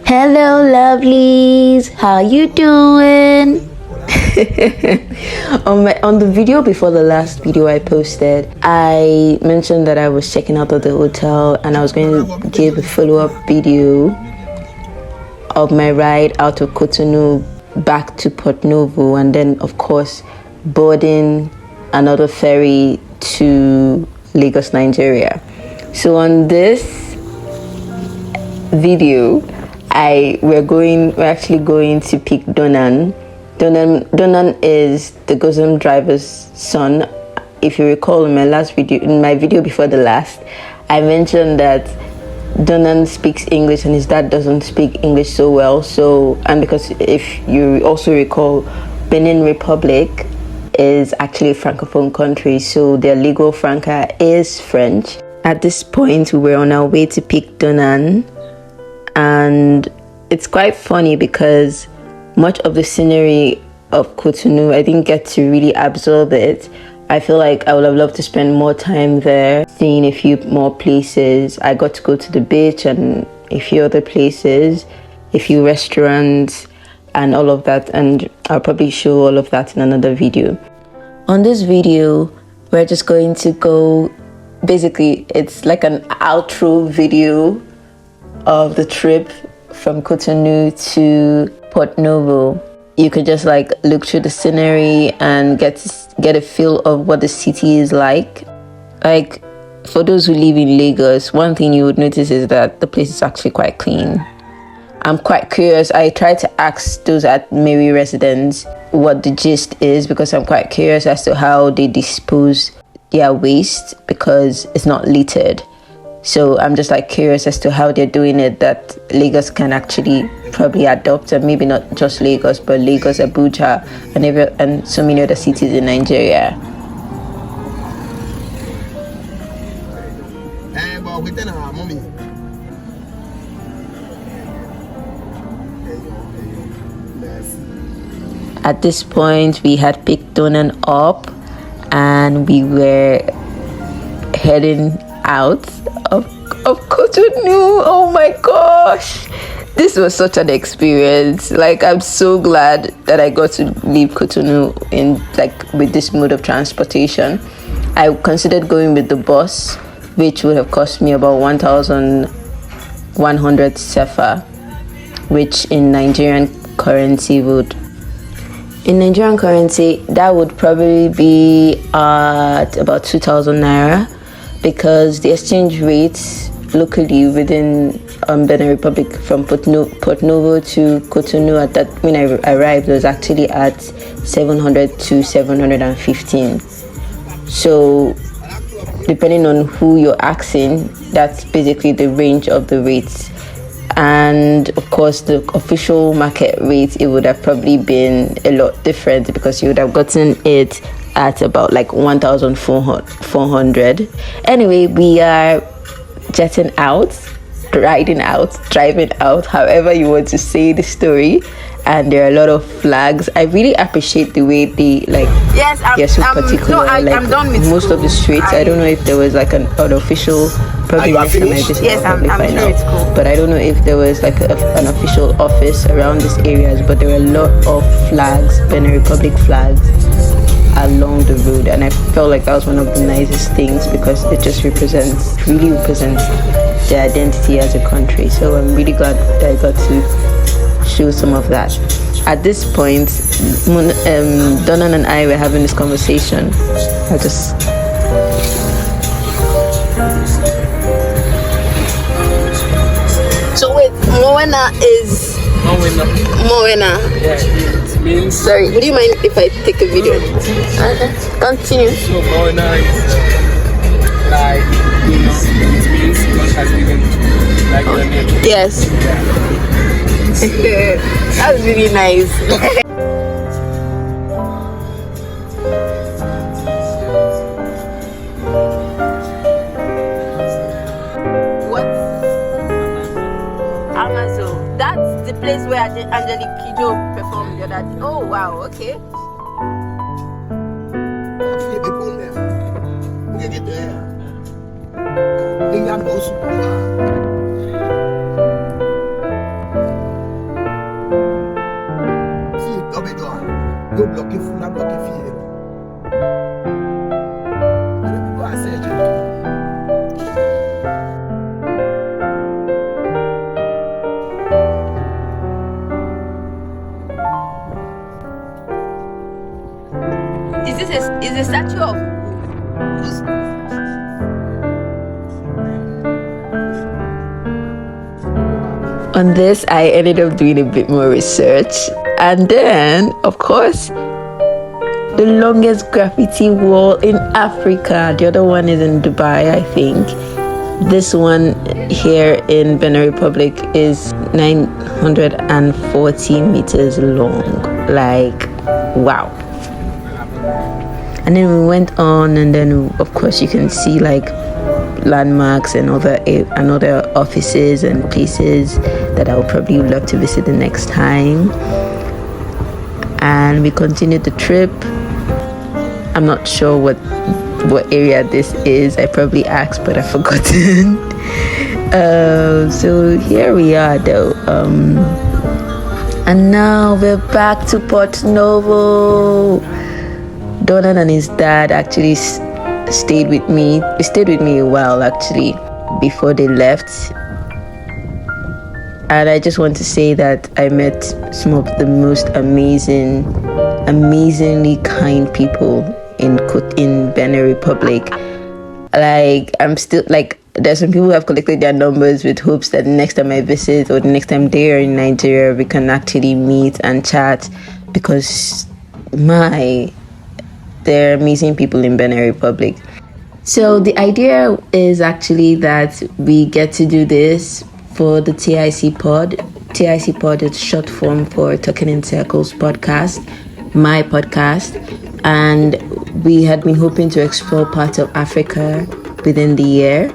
Hello lovelies, how you doing? on the video before the last video I posted, I mentioned that I was checking out of the hotel and I was going to give a follow-up video of my ride out of Cotonou back to Port Novo, and then of course boarding another ferry to Lagos, Nigeria. So on this video, we're actually going to pick Donan. Donan is the Gozum driver's son. If you recall in my video before the last, I mentioned that Donan speaks English and his dad doesn't speak English so well. And because if you also recall, Benin Republic is actually a francophone country, so their legal franca is French. At this point, we were on our way to pick Donan, and it's quite funny because much of the scenery of Cotonou, I didn't get to really absorb it. I feel like I would have loved to spend more time there, seeing a few more places. I got to go to the beach and a few other places, a few restaurants and all of that, and I'll probably show all of that in another video. On this video, we're just going to go, basically it's like an outro video of the trip from Cotonou to Port Novo. You could just like look through the scenery and get a feel of what the city is like. Like, for those who live in Lagos, one thing you would notice is that the place is actually quite clean. I'm quite curious. I tried to ask those at Mary residents what the gist is, because I'm quite curious as to how they dispose their waste, because it's not littered. So I'm just like curious as to how they're doing it, that Lagos can actually probably adopt, and maybe not just Lagos, but Lagos, Abuja, and so many other cities in Nigeria. At this point, we had picked Donan up and we were heading out of Cotonou. Oh my gosh, this was such an experience. Like, I'm so glad that I got to leave Cotonou with this mode of transportation. I considered going with the bus, which would have cost me about 1,100 sefa, which in Nigerian currency that would probably be at about 2,000 naira, because the exchange rates locally within Benin Republic from Port Novo to Cotonou at that when I arrived was actually at 700 to 715. So depending on who you're asking, that's basically the range of the rates. And of course, the official market rate, it would have probably been a lot different, because you would have gotten it at about like 1,400. Anyway, we are jetting out, riding out, driving out, however you want to say the story. And there are a lot of flags. I really appreciate the way they they're so particular. I'm done with most of the streets. I don't know if there was like an official, probably next time I visit, yes, I'm sure it's cool. But I don't know if there was like an official office around these areas, but there were a lot of flags, Benin Republic flags along the road, and I felt like that was one of the nicest things, because it just really represents their identity as a country. So I'm really glad that I got to show some of that. At this point, Donan and I were having this conversation. So wait, Moena is Moena. Yeah, it means. Sorry, would you mind if I take a video? Okay, continue. So Moena is like it means God has given like the name. Yes. Yeah. That's really nice. What? Amazon. That's the place where Angelique Kidjo performed the other day. Oh wow, okay. a statue of On this, I ended up doing a bit more research, and then, of course, the longest graffiti wall in Africa. The other one is in Dubai, I think. This one here in Benin Republic is 940 meters long. Like, wow. And then we went on, and then of course you can see like landmarks and other offices and places that I would probably love to visit the next time. And we continued the trip. I'm not sure what area this is. I probably asked, but I've forgotten. So here we are though. And now we're back to Port Novo. Donald and his dad actually stayed with me. They stayed with me a while actually before they left. And I just want to say that I met some of the most amazingly kind people in Benin Republic. Like, I'm still like, there's some people who have collected their numbers with hopes that the next time I visit or the next time they are in Nigeria, we can actually meet and chat, because they're amazing people in Benin Republic. So the idea is actually that we get to do this for the TIC pod. TIC pod is short form for Talking in Circles podcast, my podcast. And we had been hoping to explore parts of Africa within the year.